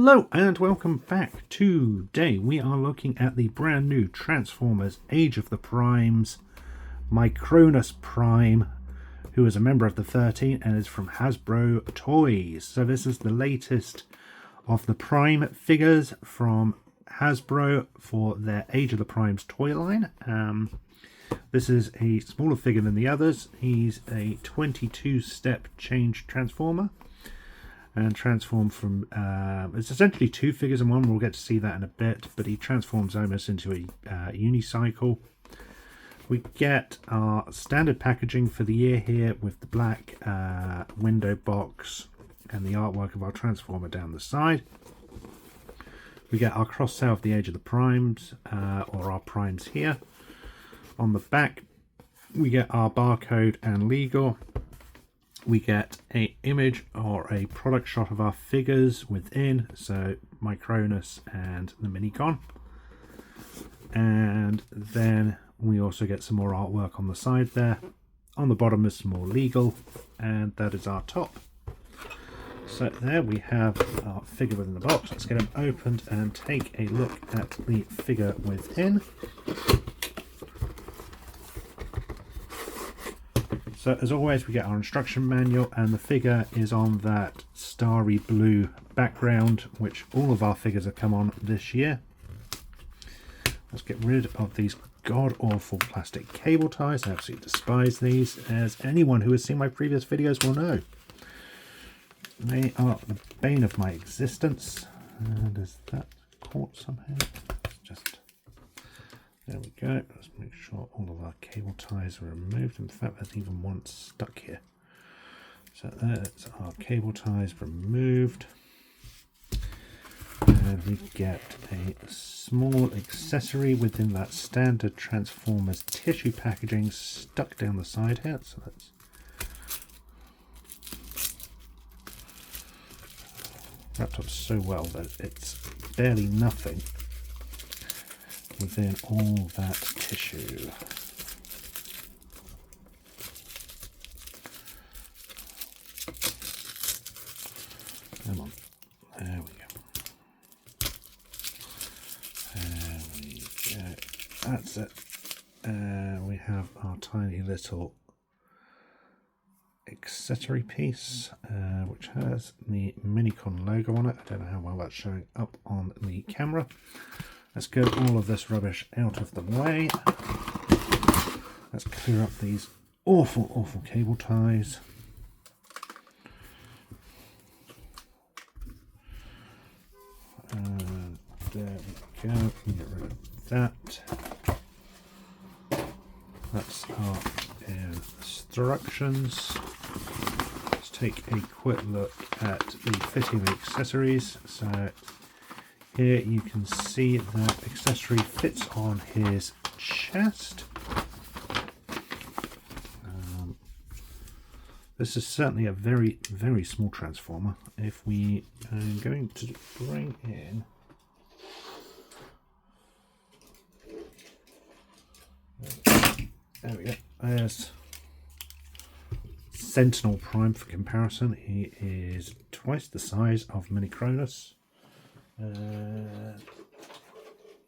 Hello and welcome back. Today we are looking at the brand new Transformers Age of the Primes Micronus Prime, who is a member of the 13 and is from Hasbro Toys. So this is the latest of the Prime figures from Hasbro for their Age of the Primes toy line. This is a smaller figure than the others. He's a 22-step change transformer. And transform from it's essentially two figures in one. We'll get to see that in a bit, but he transforms almost into a unicycle. We get our standard packaging for the year here with the black window box and the artwork of our transformer down the side. We get our cross sale of the Age of the Primes, or our primes here. On the back we get our barcode and legal. We get an image or a product shot of our figures within, so Micronus and the Minicon. And then we also get some more artwork on the side there. On the bottom is some more legal, and that is our top. So there we have our figure within the box. Let's get him opened and take a look at the figure within. So as always, we get our instruction manual, and the figure is on that starry blue background, which all of our figures have come on this year. Let's get rid of these god-awful plastic cable ties. I absolutely despise these, as anyone who has seen my previous videos will know. They are the bane of my existence. And is that caught somehow? Just... there we go. Let's make sure all of our cable ties are removed. In fact, there's even one stuck here. So there's our cable ties removed. And we get a small accessory within that standard Transformers tissue packaging stuck down the side here. So that's wrapped up so well that it's barely nothing within all that tissue. Come on, there we go. There we go. That's it. We have our tiny little accessory piece, which has the Minicon logo on it. I don't know how well that's showing up on the camera. Let's get all of this rubbish out of the way. Let's clear up these awful cable ties. And there we go. We get rid of that. That's our instructions. Let's take a quick look at the fitting of the accessories. So here you can see that accessory fits on his chest. This is certainly a very small transformer. If we are going to bring in there we go. There's Sentinel Prime for comparison. He is twice the size of Micronus.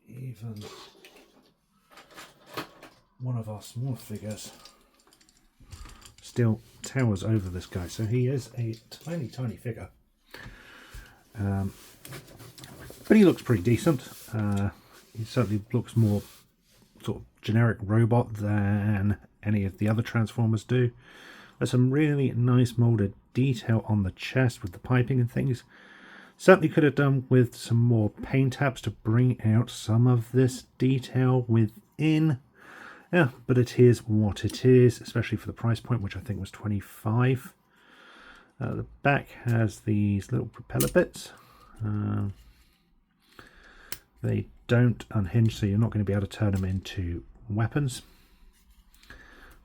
Even one of our small figures still towers over this guy, so he is a tiny figure, but he looks pretty decent. He certainly looks more sort of generic robot than any of the other Transformers do. There's some really nice molded detail on the chest with the piping and things. Certainly could have done with some more paint apps to bring out some of this detail within. Yeah, but it is what it is, especially for the price point, which I think was $25. The back has these little propeller bits. They don't unhinge, so you're not going to be able to turn them into weapons.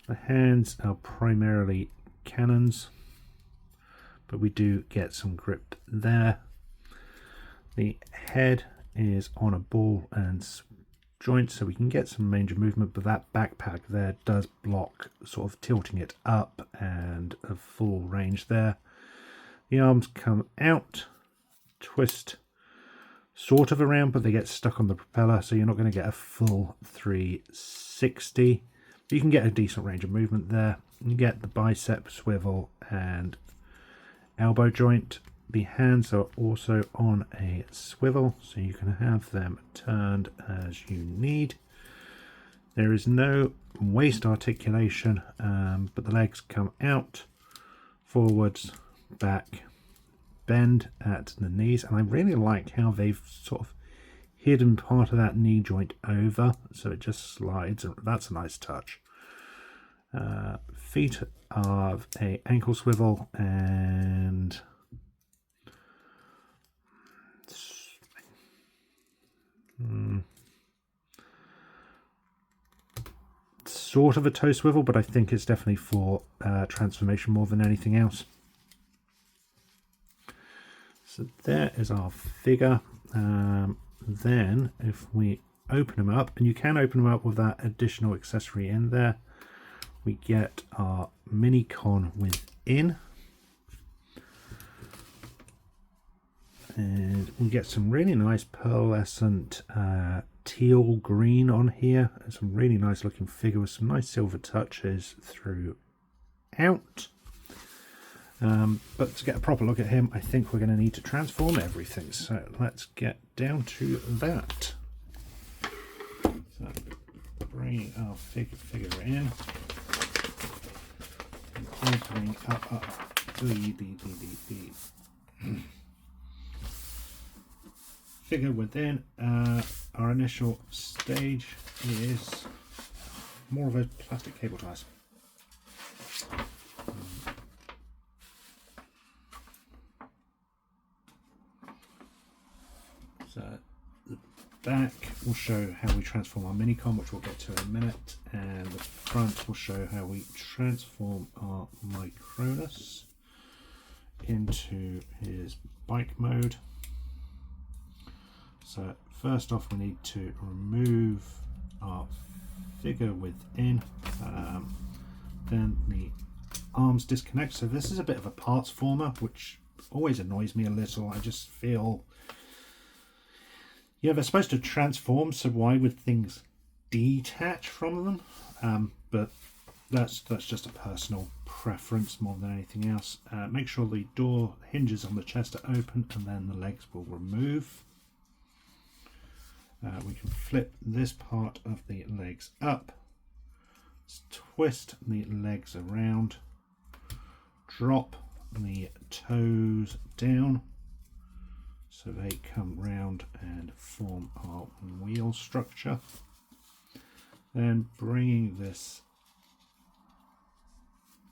The hands are primarily cannons, but we do get some grip there. The head is on a ball and joint, so we can get some range of movement, but that backpack there does block sort of tilting it up and a full range there. The arms come out, twist sort of around, but they get stuck on the propeller, so you're not going to get a full 360. You can get a decent range of movement there. You get the bicep, swivel, and elbow joint. The hands are also on a swivel, so you can have them turned as you need. There is no waist articulation, but the legs come out, forwards, back, bend at the knees, and I really like how they've sort of hidden part of that knee joint over, so it just slides. That's a nice touch. Feet are a ankle swivel and sort of a toe swivel, but I think it's definitely for transformation more than anything else. So there is our figure. Then if we open them up, and you can open them up with that additional accessory in there, we get our mini con within. And we get some really nice pearlescent teal green on here. Some really nice looking figure with some nice silver touches throughout. But to get a proper look at him, I think we're going to need to transform everything. So let's get down to that. So bringing our figure in. And opening up the figure within. Our initial stage is more of a plastic cable ties. So the back will show how we transform our Minicon, which we'll get to in a minute, and the front will show how we transform our Micronus into his bike mode. So first off, we need to remove our figure within, then the arms disconnect. So this is a bit of a parts former, which always annoys me a little. I just feel, they're supposed to transform, so why would things detach from them? But that's just a personal preference more than anything else. Make sure the door hinges on the chest are open, and then the legs will remove. We can flip this part of the legs up, twist the legs around, drop the toes down so they come round and form our wheel structure. Then bringing this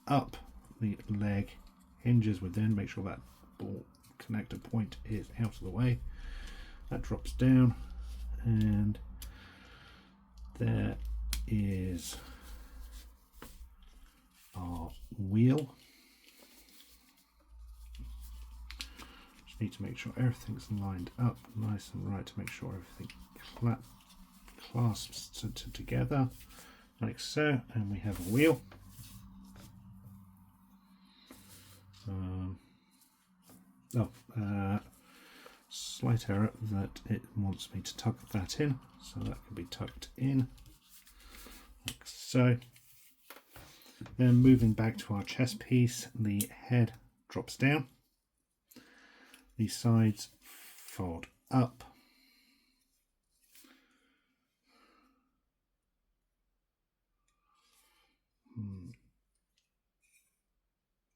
up, the leg hinges within, make sure that ball connector point is out of the way. That drops down, and there is our wheel. Just need to make sure everything's lined up nice and right to make sure everything clasps together like so, and we have a wheel. Slight error that it wants me to tuck that in, so that can be tucked in like so. Then moving back to our chest piece, the head drops down, the sides fold up,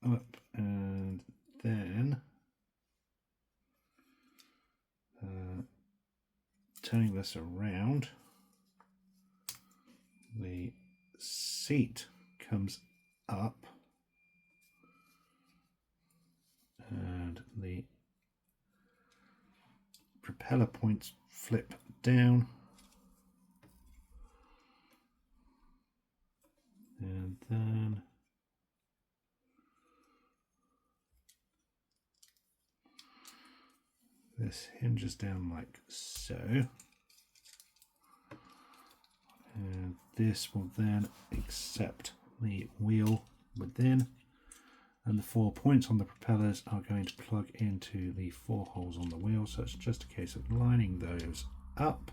up, and then turning this around, the seat comes up and the propeller points flip down, and then this hinges down like so, and this will then accept the wheel within, And the 4 points on the propellers are going to plug into the 4 holes on the wheel. So it's just a case of lining those up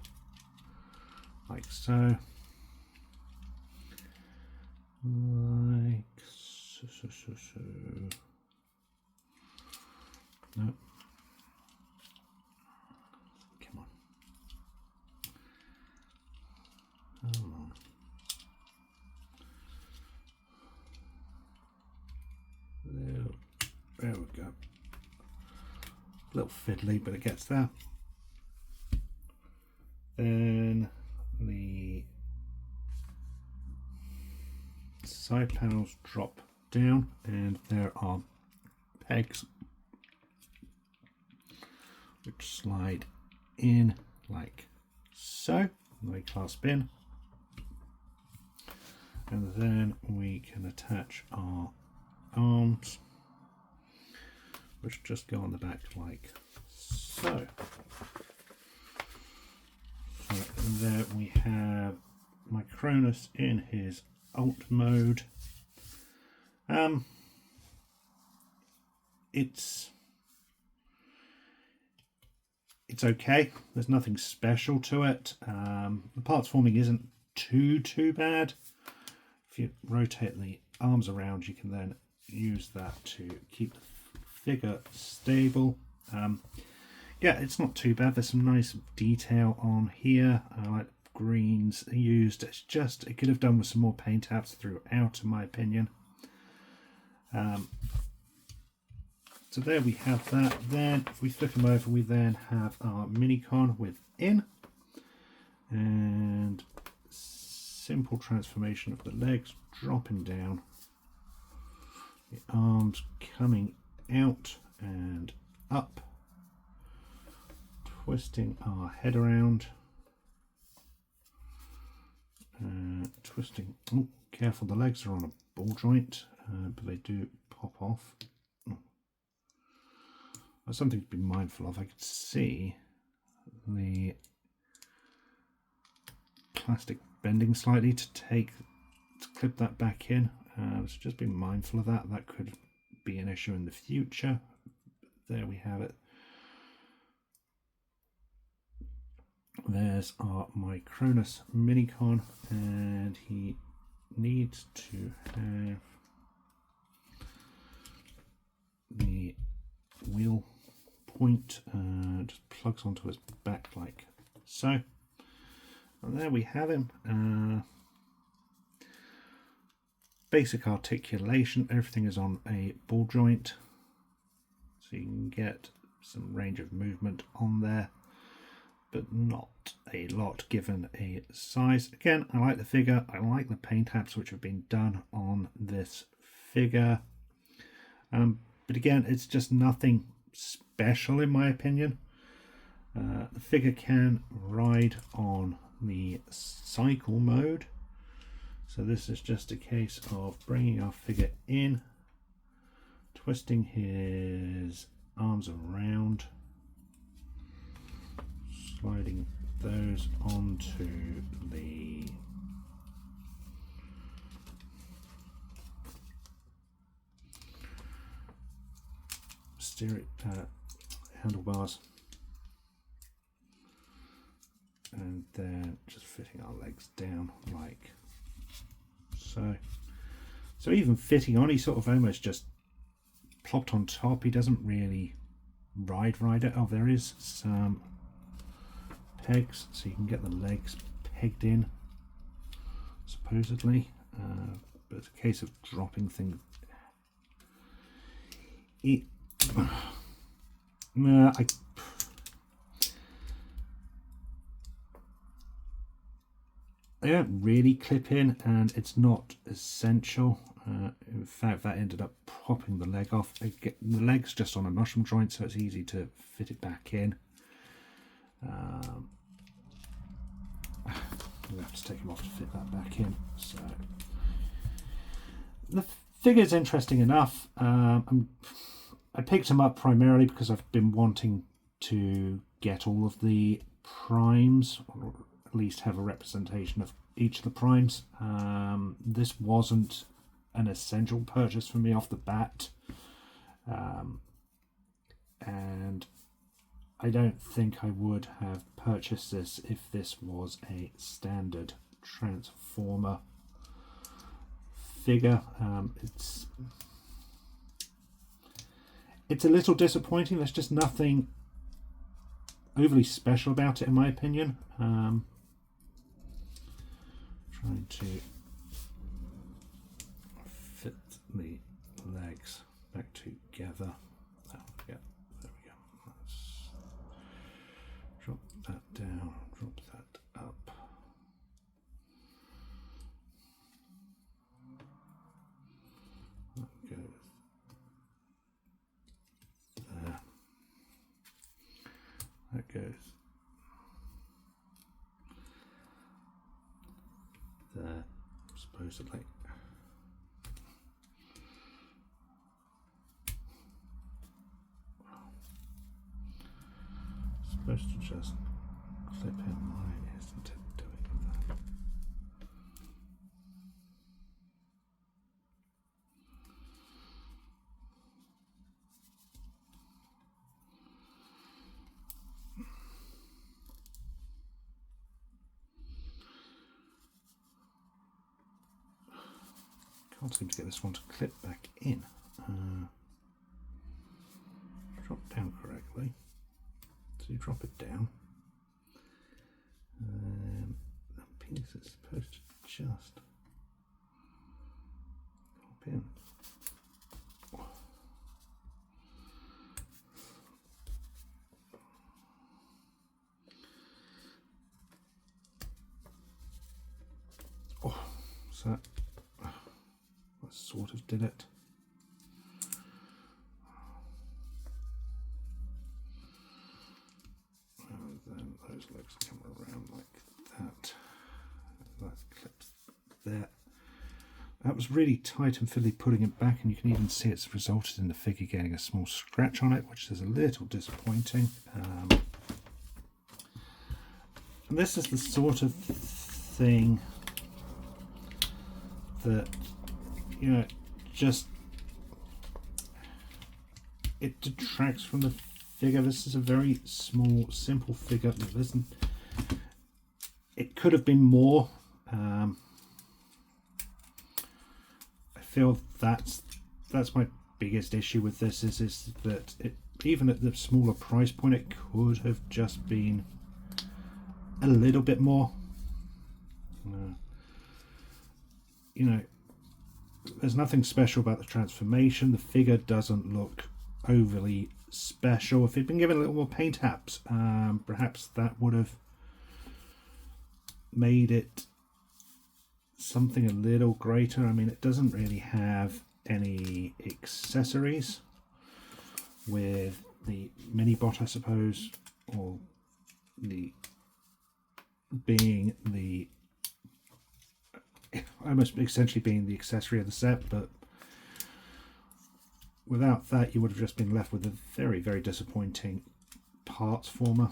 like so. Like so. No. Come on. Come on. There we go. A little fiddly, but it gets there. Then the side panels drop down, and there are pegs which slide in like so. They clasp in, and then we can attach our arms, which just go on the back like so. So there we have Micronus in his alt mode. It's okay. There's nothing special to it. The parts forming isn't too bad. If you rotate the arms around, you can then use that to keep the figure stable. Yeah, it's not too bad. There's some nice detail on here. I like greens used. It's just, it could have done with some more paint apps throughout, in my opinion. So there we have that. Then if we flip them over, we then have our Micron within, and simple transformation of the legs dropping down, the arms coming out and up, twisting our head around, twisting. Oh, careful, the legs are on a ball joint, but they do pop off. That's something to be mindful of. I could see the plastic bending slightly to clip that back in. So just be mindful of that. That could be an issue in the future. There we have it. There's our Micronus Minicon, and he needs to have the wheel point just plugs onto his back like so. And there we have him. Basic articulation, everything is on a ball joint, so you can get some range of movement on there, but not a lot given a size. Again, I like the figure. I like the paint apps which have been done on this figure. But again, it's just nothing special in my opinion. The figure can ride on the cycle mode. So this is just a case of bringing our figure in, twisting his arms around, sliding those onto the handlebars, and then just fitting our legs down like so. So even fitting on, he sort of almost just plopped on top. He doesn't really ride it. Oh, there is some pegs, so you can get the legs pegged in, supposedly, but it's a case of dropping things. They don't really clip in, and it's not essential. In fact, that ended up popping the leg off. The leg's just on a mushroom joint, so it's easy to fit it back in. We'll have to take them off to fit that back in. So the figure's interesting enough. I picked them up primarily because I've been wanting to get all of the primes, or at least have a representation of each of the primes. This wasn't an essential purchase for me off the bat. And I don't think I would have purchased this if this was a standard Transformer figure. It's a little disappointing. There's just nothing overly special about it, in my opinion. Trying to fit the legs back together. Oh, yeah, there we go. Let's drop that down, drop that up. That goes there. That goes there, supposedly. Supposed to just clip in. Why isn't it doing that? Can't seem to get this one to clip back in. Drop down correctly. So you drop it down. The piece is supposed to just drop in. Oh, so that sort of did it. And then those legs come around like that. That clips there. That was really tight and fiddly putting it back, and you can even see it's resulted in the figure getting a small scratch on it, which is a little disappointing. And this is the sort of thing that, you know, just it detracts from the figure. This is a very small, simple figure. Listen, it could have been more. I feel that's my biggest issue with this is that it, even at the smaller price point, it could have just been a little bit more. You know, there's nothing special about the transformation. The figure doesn't look overly special. If it'd been given a little more paint apps, perhaps that would have made it something a little greater. I mean, it doesn't really have any accessories with the mini bot, I suppose, or the being the almost essentially being the accessory of the set, but without that you would have just been left with a very, very disappointing parts former.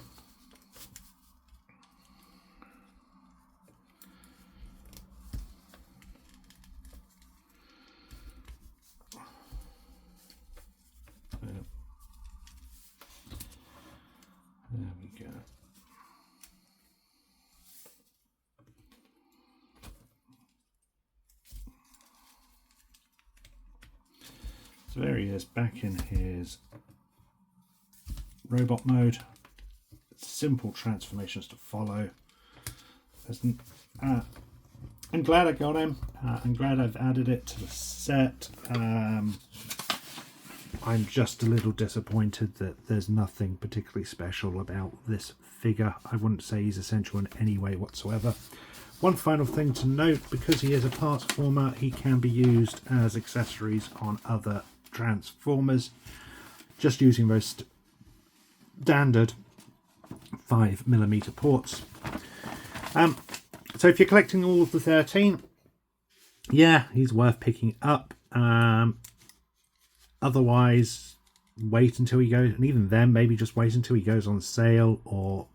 There we go. So there he is, back in his robot mode. Simple transformations to follow. I'm glad I got him. I'm glad I've added it to the set. I'm just a little disappointed that there's nothing particularly special about this figure. I wouldn't say he's essential in any way whatsoever. One final thing to note, because he is a parts former, he can be used as accessories on other Transformers, just using those standard 5mm ports. So if you're collecting all of the 13, yeah, he's worth picking up. Otherwise, wait until he goes, and even then, maybe just wait until he goes on sale, or,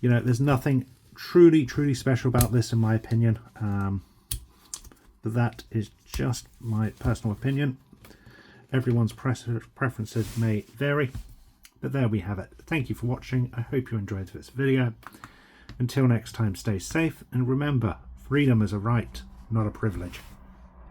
you know, there's nothing truly special about this in my opinion. But that is just my personal opinion. Everyone's preferences may vary, but there we have it. Thank you for watching. I hope you enjoyed this video. Until next time, stay safe, and remember, freedom is a right, not a privilege.